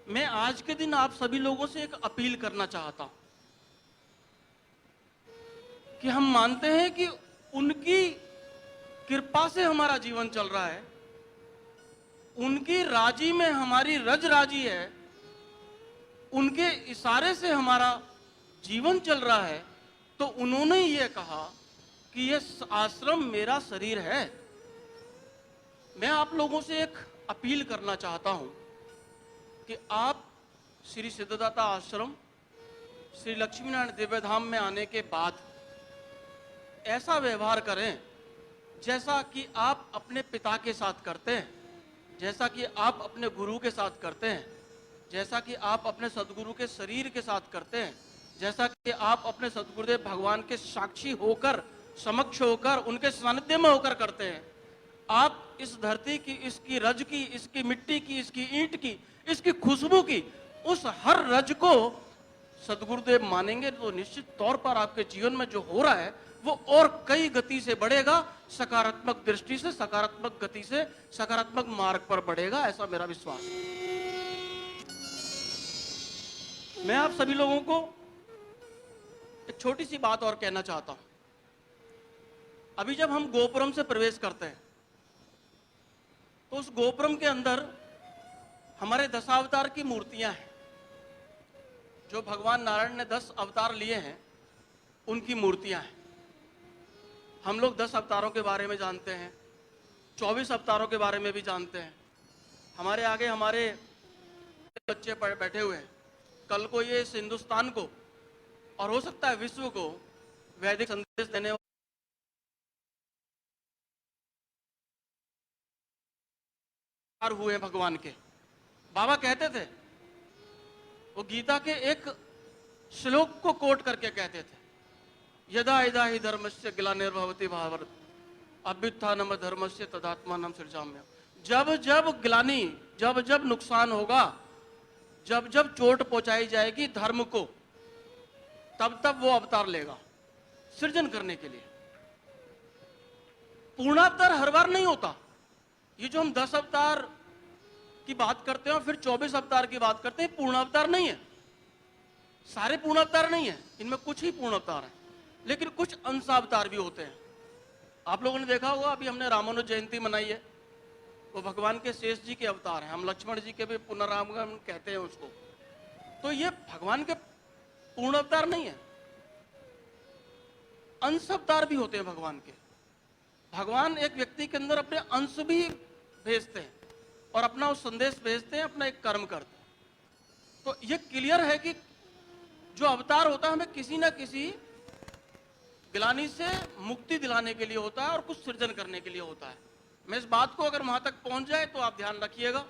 मैं आज के दिन आप सभी लोगों से एक अपील करना चाहता हूं कि हम मानते हैं कि उनकी कृपा से हमारा जीवन चल रहा है, उनकी राजी में हमारी रज राजी है, उनके इशारे से हमारा जीवन चल रहा है। तो उन्होंने ये कहा कि यह आश्रम मेरा शरीर है। मैं आप लोगों से एक अपील करना चाहता हूं कि आप श्री सिद्धदाता आश्रम श्री लक्ष्मीनारायण दिव्य धाम में आने के बाद ऐसा व्यवहार करें जैसा कि आप अपने पिता के साथ करते हैं, जैसा कि आप अपने गुरु के साथ करते हैं, जैसा कि आप अपने सदगुरु के शरीर के साथ करते हैं, जैसा कि आप अपने सदगुरुदेव भगवान के साक्षी होकर, समक्ष होकर, उनके सानिध्य में होकर करते हैं। आप इस धरती की, इसकी रज की, इसकी मिट्टी की, इसकी ईंट की, इसकी खुशबू की, उस हर रज को सदगुरुदेव मानेंगे तो निश्चित तौर पर आपके जीवन में जो हो रहा है वो और कई गति से बढ़ेगा, सकारात्मक दृष्टि से, सकारात्मक गति से, सकारात्मक मार्ग पर बढ़ेगा, ऐसा मेरा विश्वास है। मैं आप सभी लोगों को एक छोटी सी बात और कहना चाहता हूं। अभी जब हम गोपुरम से प्रवेश करते हैं तो उस गोपुरम के अंदर हमारे दशावतार की मूर्तियां हैं। जो भगवान नारायण ने 10 अवतार लिए हैं उनकी मूर्तियां हैं। हम लोग 10 अवतारों के बारे में जानते हैं, 24 अवतारों के बारे में भी जानते हैं। हमारे आगे हमारे बच्चे बैठे हुए हैं। कल को ये इस हिंदुस्तान को और हो सकता है विश्व को वैदिक संदेश देने हुए भगवान के। बाबा कहते थे, वो गीता के एक श्लोक को कोट करके कहते थे, यदा यदा हि धर्मस्य ग्लानिर्भवति भारत अभ्युत्थानम धर्मस्य तदात्मानं सृजाम्यहम्। जब जब ग्लानि, जब जब नुकसान होगा, जब जब चोट पहुंचाई जाएगी धर्म को, तब तब वो अवतार लेगा सृजन करने के लिए। पूर्णावतार हर बार नहीं होता। ये जो हम 10 अवतार की बात करते हैं और फिर 24 अवतार की बात करते हैं, पूर्ण अवतार नहीं है। सारे पूर्ण अवतार नहीं है, इनमें कुछ ही पूर्ण अवतार है, लेकिन कुछ अंशावतार भी होते हैं। आप लोगों ने देखा होगा, अभी हमने रामानुज जयंती मनाई है, वो भगवान के शेष जी के अवतार हैं। हम लक्ष्मण जी के भी पुनरागमन कहते हैं उसको। तो ये भगवान के पूर्ण अवतार नहीं है, अंश अवतार भी होते हैं भगवान के। भगवान एक व्यक्ति के अंदर अपने अंश भी भेजते हैं और अपना उस संदेश भेजते हैं, अपना एक कर्म करते हैं। तो ये क्लियर है कि जो अवतार होता है हमें किसी ना किसी ग्लानि से मुक्ति दिलाने के लिए होता है और कुछ सृजन करने के लिए होता है। मैं इस बात को अगर वहां तक पहुंच जाए तो आप ध्यान रखिएगा।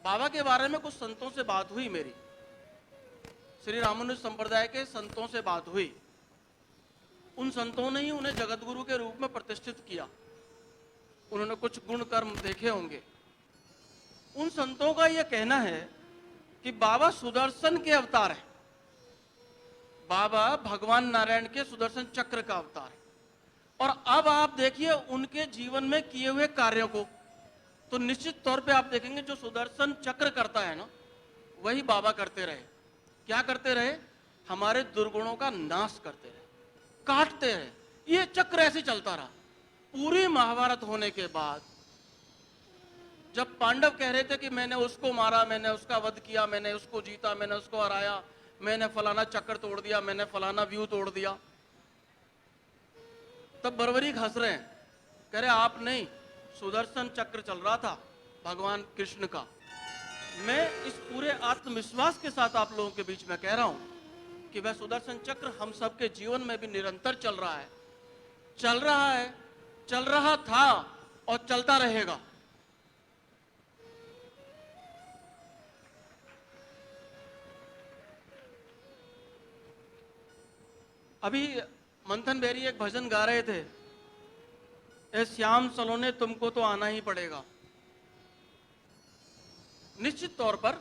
बाबा के बारे में कुछ संतों से बात हुई मेरी, श्री रामानुज संप्रदाय के संतों से बात हुई। उन संतों ने ही उन्हें जगत गुरु के रूप में प्रतिष्ठित किया। उन्होंने कुछ गुण कर्म देखे होंगे। उन संतों का यह कहना है कि बाबा सुदर्शन के अवतार है। बाबा भगवान नारायण के सुदर्शन चक्र का अवतार है। और अब आप देखिए उनके जीवन में किए हुए कार्यों को, तो निश्चित तौर पे आप देखेंगे जो सुदर्शन चक्र करता है ना, वही बाबा करते रहे। क्या करते रहे? हमारे दुर्गुणों का नाश करते रहे, काटते रहे। ये चक्र ऐसे चलता रहा। पूरी महाभारत होने के बाद जब पांडव कह रहे थे कि मैंने उसको मारा, मैंने उसका वध किया, मैंने उसको जीता, मैंने उसको हराया, मैंने फलाना चक्र तोड़ दिया, मैंने फलाना व्यू तोड़ दिया, तब बर्बरीक हंस रहे हैं, कह रहे आप नहीं, सुदर्शन चक्र चल रहा था भगवान कृष्ण का। मैं इस पूरे आत्मविश्वास के साथ आप लोगों के बीच में कह रहा हूं कि वह सुदर्शन चक्र हम सबके जीवन में भी निरंतर चल रहा है, चल रहा है, चल रहा था और चलता रहेगा। अभी मंथन बेरी एक भजन गा रहे थे, ए श्याम सलोने तुमको तो आना ही पड़ेगा। निश्चित तौर पर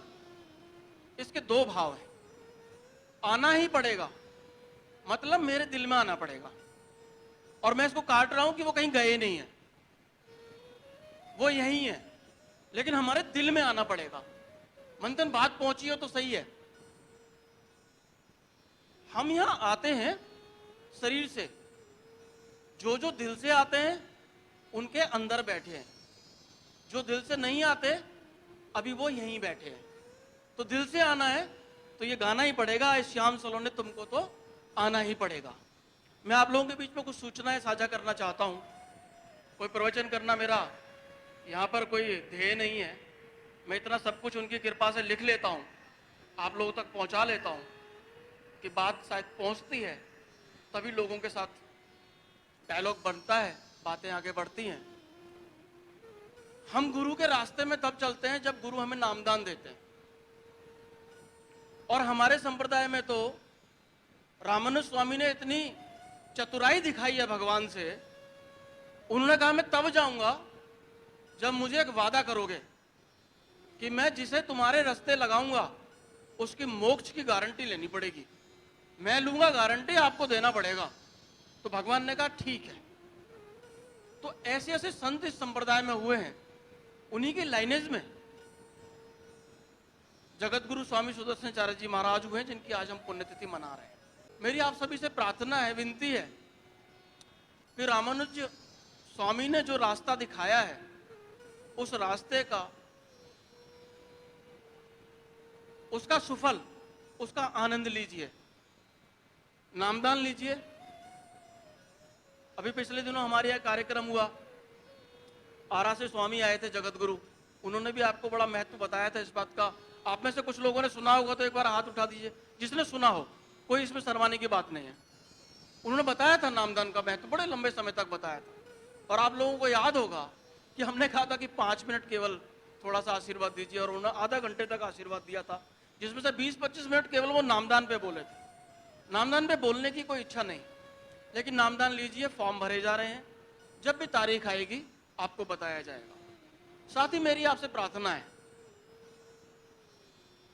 इसके दो भाव हैं। आना ही पड़ेगा मतलब मेरे दिल में आना पड़ेगा, और मैं इसको काट रहा हूं कि वो कहीं गए नहीं है, वो यहीं है, लेकिन हमारे दिल में आना पड़ेगा। मंथन बात पहुंची हो तो सही है। हम यहां आते हैं शरीर से, जो जो दिल से आते हैं उनके अंदर बैठे हैं, जो दिल से नहीं आते अभी वो यहीं बैठे हैं। तो दिल से आना है तो ये गाना ही पड़ेगा, श्याम सलोने तुमको तो आना ही पड़ेगा। मैं आप लोगों के बीच में कुछ सूचनाएं साझा करना चाहता हूं। कोई प्रवचन करना मेरा यहाँ पर कोई ध्येय नहीं है। मैं इतना सब कुछ उनकी कृपा से लिख लेता हूँ, आप लोगों तक पहुँचा लेता हूँ कि बात शायद पहुँचती है, तभी लोगों के साथ डायलॉग बनता है, बातें आगे बढ़ती हैं। हम गुरु के रास्ते में तब चलते हैं जब गुरु हमें नामदान देते हैं। और हमारे संप्रदाय में तो रामानुज स्वामी ने इतनी चतुराई दिखाई है भगवान से। उन्होंने कहा मैं तब जाऊंगा जब मुझे एक वादा करोगे कि मैं जिसे तुम्हारे रास्ते लगाऊंगा उसकी मोक्ष की गारंटी लेनी पड़ेगी। मैं लूंगा गारंटी, आपको देना पड़ेगा। तो भगवान ने कहा ठीक है। तो ऐसे ऐसे संत इस संप्रदाय में हुए हैं। उन्हीं के लाइनेज में जगत गुरु स्वामी सुदर्शनाचार्य जी महाराज हुए, जिनकी आज हम पुण्यतिथि मना रहे हैं। मेरी आप सभी से प्रार्थना है, विनती है कि रामानुज स्वामी ने जो रास्ता दिखाया है उस रास्ते का, उसका सुफल, उसका आनंद लीजिए, नामदान लीजिए। अभी पिछले दिनों हमारे यहाँ कार्यक्रम हुआ, आरा से स्वामी आए थे जगत गुरु। उन्होंने भी आपको बड़ा महत्व बताया था इस बात का। आप में से कुछ लोगों ने सुना होगा तो एक बार हाथ उठा दीजिए जिसने सुना हो, कोई इसमें शर्माने की बात नहीं है। उन्होंने बताया था नामदान का महत्व, बड़े लंबे समय तक बताया था। और आप लोगों को याद होगा कि हमने कहा था कि 5 मिनट केवल थोड़ा सा आशीर्वाद दीजिए, और उन्होंने आधा घंटे तक आशीर्वाद दिया था, जिसमें से 20-25 मिनट केवल वो नामदान पे बोले थे। नामदान पे बोलने की कोई इच्छा नहीं, लेकिन नामदान लीजिए, फॉर्म भरे जा रहे हैं, जब भी तारीख आएगी आपको बताया जाएगा। साथ ही मेरी आपसे प्रार्थना है,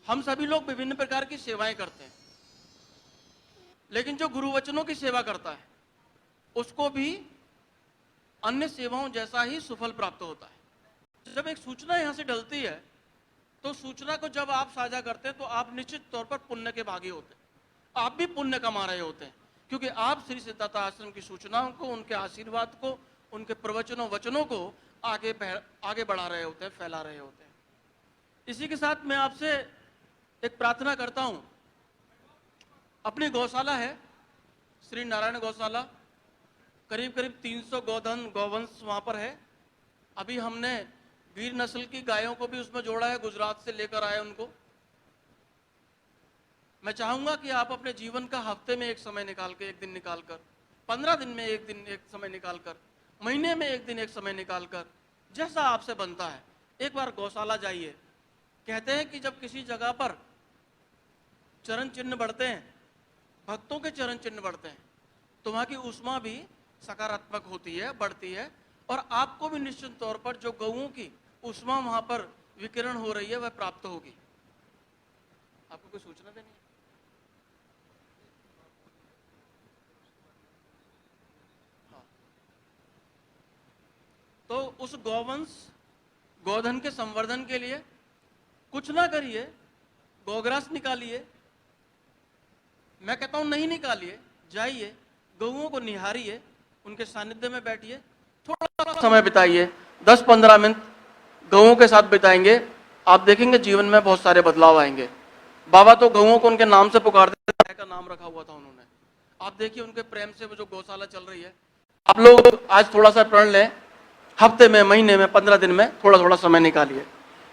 हम सभी लोग विभिन्न प्रकार की सेवाएं करते हैं, लेकिन जो गुरु वचनों की सेवा करता है उसको भी अन्य सेवाओं जैसा ही सुफल प्राप्त होता है। जब एक सूचना यहां से डलती है तो सूचना को जब आप साझा करते हैं तो आप निश्चित तौर पर पुण्य के भागी होते हैं। आप भी पुण्य कमा रहे होते हैं, क्योंकि आप श्री सिद्धार्थ आश्रम की सूचनाओं को, उनके आशीर्वाद को, उनके प्रवचनों वचनों को आगे बढ़ा रहे होते हैं, फैला रहे होते हैं। इसी के साथ मैं आपसे एक प्रार्थना करता हूं। अपनी गौशाला है श्री नारायण गौशाला, करीब 300 गोधन गौवंश वहां पर है। अभी हमने वीर नस्ल की गायों को भी उसमें जोड़ा है, गुजरात से लेकर आए उनको। मैं चाहूंगा कि आप अपने जीवन का हफ्ते में एक समय निकाल के, एक दिन निकालकर, 15 दिन में एक दिन एक समय निकालकर, महीने में एक दिन एक समय निकालकर, जैसा आपसे बनता है, एक बार गौशाला जाइए। कहते हैं कि जब किसी जगह पर चरण चिन्ह बढ़ते हैं, भक्तों के चरण चिन्ह बढ़ते हैं, तो वहां की ऊष्मा भी सकारात्मक होती है, बढ़ती है, और आपको भी निश्चित तौर पर जो गौओं की ऊष्मा वहां पर विकिरण हो रही है वह प्राप्त होगी। आपको कोई सूचना देनी है? हाँ। तो उस गौवंश गोधन के संवर्धन के लिए कुछ ना करिए, गौग्रास निकालिए। मैं कहता हूं नहीं निकालिए, जाइए गौओं को निहारिए, उनके सानिध्य में बैठिए, थोड़ा समय बिताइए, 10-15 मिनट गौओं के साथ बिताएंगे, आप देखेंगे जीवन में बहुत सारे बदलाव आएंगे। बाबा तो गौओं को उनके नाम से पुकारते थे, का नाम रखा हुआ था उन्होंने। आप देखिए उनके प्रेम से वो जो गौशाला चल रही है। आप लोग आज थोड़ा सा प्रण लें, हफ्ते में, महीने में, 15 दिन में थोड़ा थोड़ा समय निकालिए।